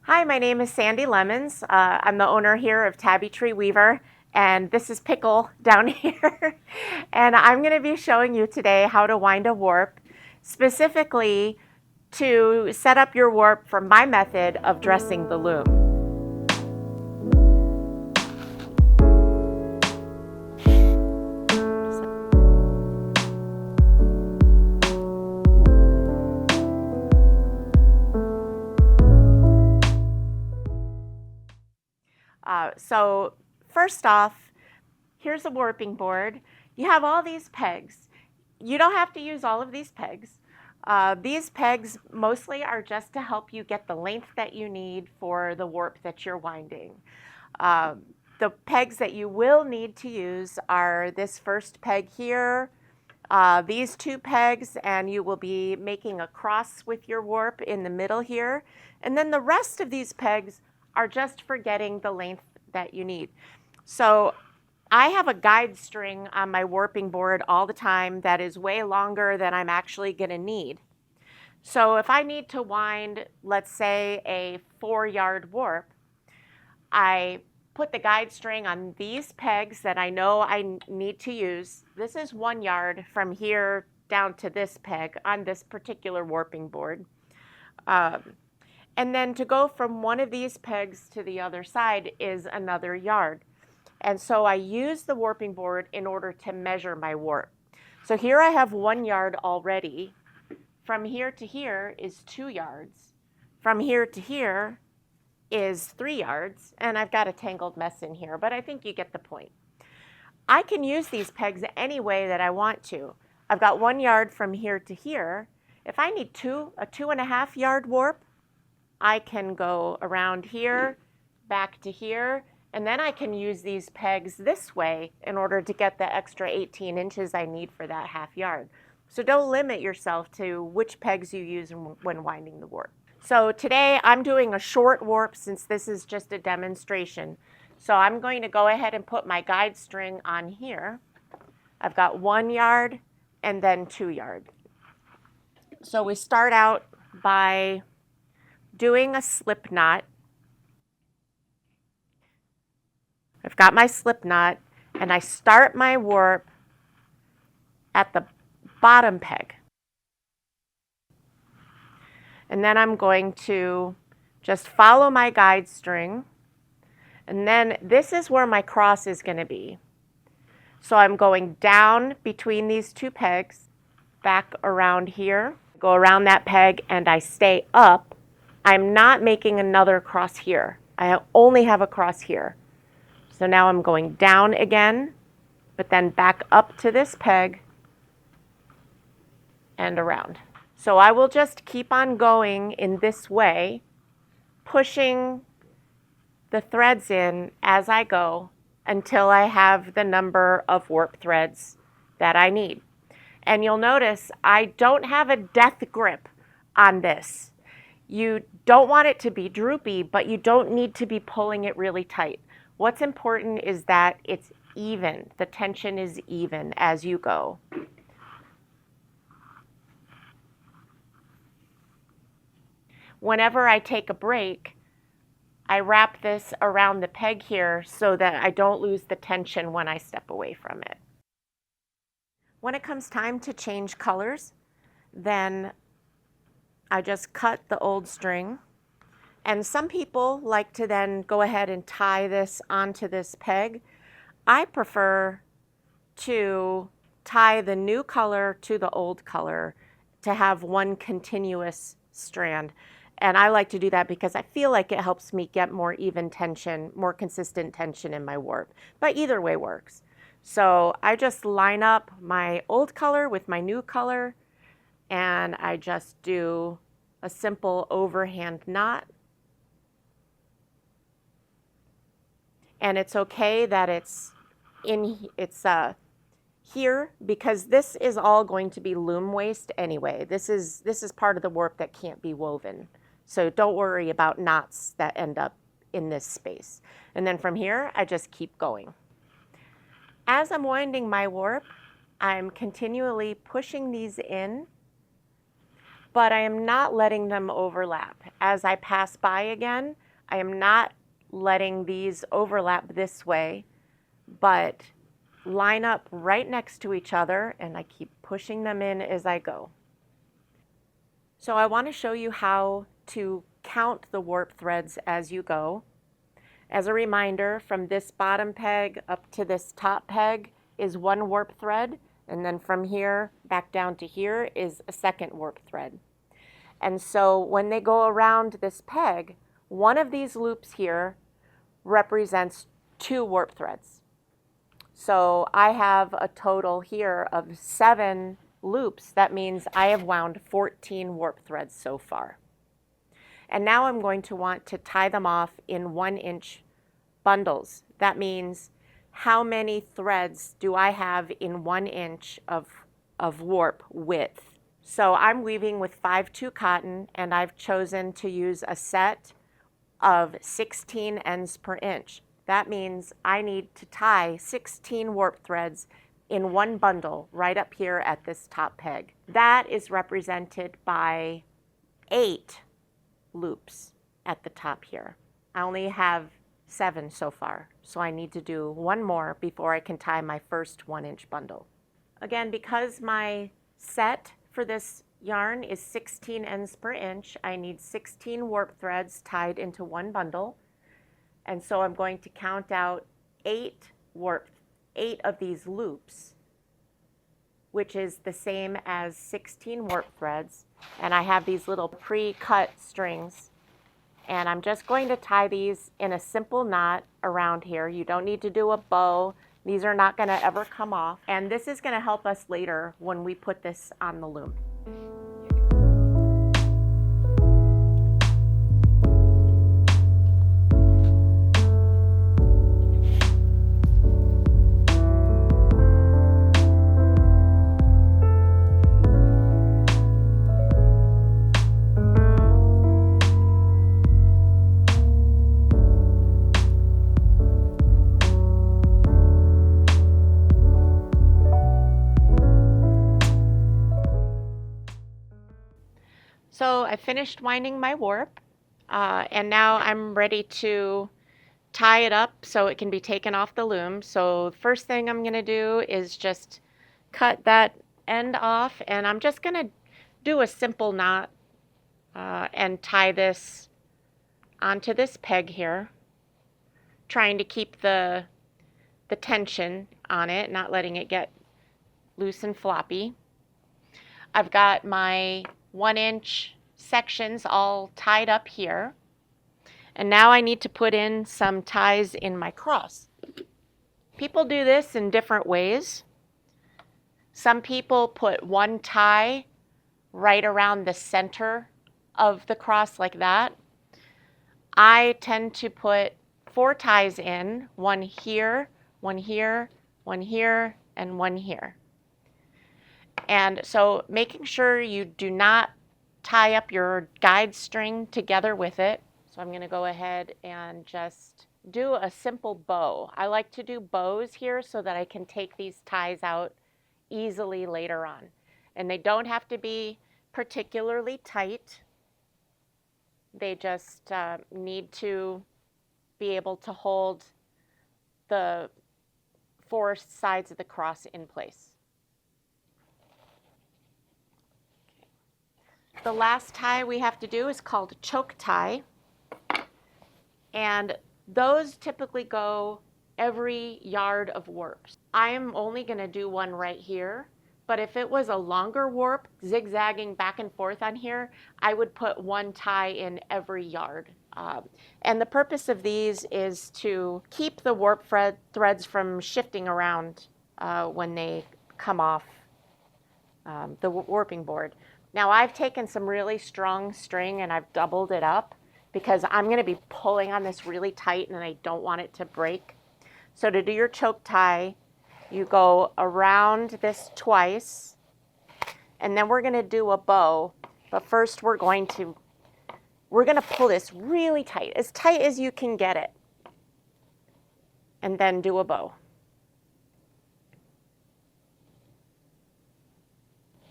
Hi, my name is Sandi Lemons. I'm the owner here of Tabby Tree Weaver, and this is Pickle down here. And I'm going to be showing you today how to wind a warp, specifically to set up your warp for my method of dressing the loom. So first off, here's a warping board. You have all these pegs. You don't have to use all of these pegs. These pegs mostly are just to help you get the length that you need for the warp that you're winding. The pegs that you will need to use are this first peg here, these two pegs, and you will be making a cross with your warp in the middle here. And then the rest of these pegs are just for getting the length that you need. So I have a guide string on my warping board all the time that is way longer than I'm actually going to need. So if I need to wind, let's say, a 4-yard warp, I put the guide string on these pegs that I know I need to use. This is 1 yard from here down to this peg on this particular warping board. And then to go from one of these pegs to the other side is another yard. And so I use the warping board in order to measure my warp. So here I have 1 yard already. From here to here is 2 yards. From here to here is 3 yards. And I've got a tangled mess in here, but I think you get the point. I can use these pegs any way that I want to. I've got 1 yard from here to here. If I need a 2.5 yard warp, I can go around here, back to here, and then I can use these pegs this way in order to get the extra 18 inches I need for that half yard. So don't limit yourself to which pegs you use when winding the warp. So today I'm doing a short warp since this is just a demonstration. So I'm going to go ahead and put my guide string on here. I've got 1 yard and then 2 yard. So we start out by doing a slip knot. I've got my slip knot and I start my warp at the bottom peg. And then I'm going to just follow my guide string. And then this is where my cross is going to be. So I'm going down between these two pegs, back around here, go around that peg, and I stay up. I'm not making another cross here. I only have a cross here. So now I'm going down again, but then back up to this peg and around. So I will just keep on going in this way, pushing the threads in as I go until I have the number of warp threads that I need. And you'll notice I don't have a death grip on this. You don't want it to be droopy, but you don't need to be pulling it really tight. What's important is that it's even. The tension is even as you go. Whenever I take a break, I wrap this around the peg here so that I don't lose the tension when I step away from it. When it comes time to change colors, then I just cut the old string. And some people like to then go ahead and tie this onto this peg. I prefer to tie the new color to the old color to have one continuous strand. And I like to do that because I feel like it helps me get more even tension, more consistent tension in my warp. But either way works. So I just line up my old color with my new color, and I just do a simple overhand knot. And it's okay that it's here because this is all going to be loom waste anyway. This is part of the warp that can't be woven. So don't worry about knots that end up in this space. And then from here, I just keep going. As I'm winding my warp, I'm continually pushing these in, but I am not letting them overlap. As I pass by again, I am not letting these overlap this way, but line up right next to each other, and I keep pushing them in as I go. So I want to show you how to count the warp threads as you go. As a reminder, from this bottom peg up to this top peg is one warp thread, and then from here back down to here is a second warp thread. And so when they go around this peg, one of these loops here represents 2 warp threads. So I have a total here of 7 loops. That means I have wound 14 warp threads so far. And now I'm going to want to tie them off in 1-inch bundles. That means how many threads do I have in 1 inch of warp width? So I'm weaving with 5/2 cotton, and I've chosen to use a set of 16 ends per inch. That means I need to tie 16 warp threads in one bundle right up here at this top peg. That is represented by 8 loops at the top here. I only have 7 so far, so I need to do 1 more before I can tie my first 1-inch bundle. Again, because my set for this yarn is 16 ends per inch, I need 16 warp threads tied into 1 bundle, and so I'm going to count out 8 of these loops, which is the same as 16 warp threads, and I have these little pre-cut strings. And I'm just going to tie these in a simple knot around here. You don't need to do a bow. These are not going to ever come off. And this is going to help us later when we put this on the loom. So I finished winding my warp, and now I'm ready to tie it up so it can be taken off the loom. So first thing I'm going to do is just cut that end off, and I'm just going to do a simple knot and tie this onto this peg here, trying to keep the tension on it, not letting it get loose and floppy. I've got my 1-inch sections all tied up here, and now I need to put in some ties in my cross. People do this in different ways. Some people put 1 tie right around the center of the cross like that. I tend to put 4 ties in, 1 here, 1 here, 1 here, and 1 here. And so making sure you do not tie up your guide string together with it. So I'm going to go ahead and just do a simple bow. I like to do bows here so that I can take these ties out easily later on. And they don't have to be particularly tight. They just need to be able to hold the 4 sides of the cross in place. The last tie we have to do is called a choke tie, and those typically go every yard of warps. I am only going to do 1 right here, but if it was a longer warp zigzagging back and forth on here, I would put 1 tie in every yard. And the purpose of these is to keep the warp threads from shifting around when they come off the warping board. Now I've taken some really strong string and I've doubled it up because I'm going to be pulling on this really tight and I don't want it to break. So to do your choke tie, you go around this twice, and then we're going to do a bow. But first we're going to pull this really tight as you can get it, and then do a bow.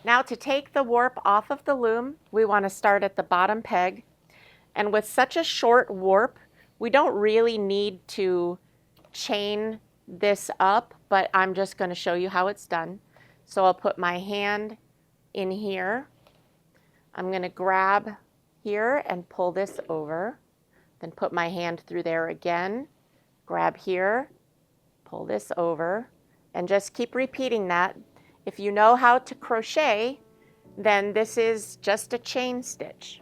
Now to take the warp off of the loom, we want to start at the bottom peg. And with such a short warp, we don't really need to chain this up, but I'm just going to show you how it's done. So I'll put my hand in here. I'm going to grab here and pull this over. Then put my hand through there again, grab here, pull this over, and just keep repeating that. If you know how to crochet, then this is just a chain stitch.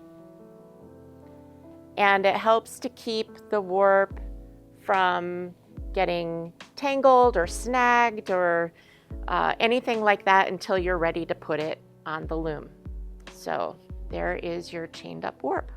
And it helps to keep the warp from getting tangled or snagged or anything like that until you're ready to put it on the loom. So there is your chained up warp.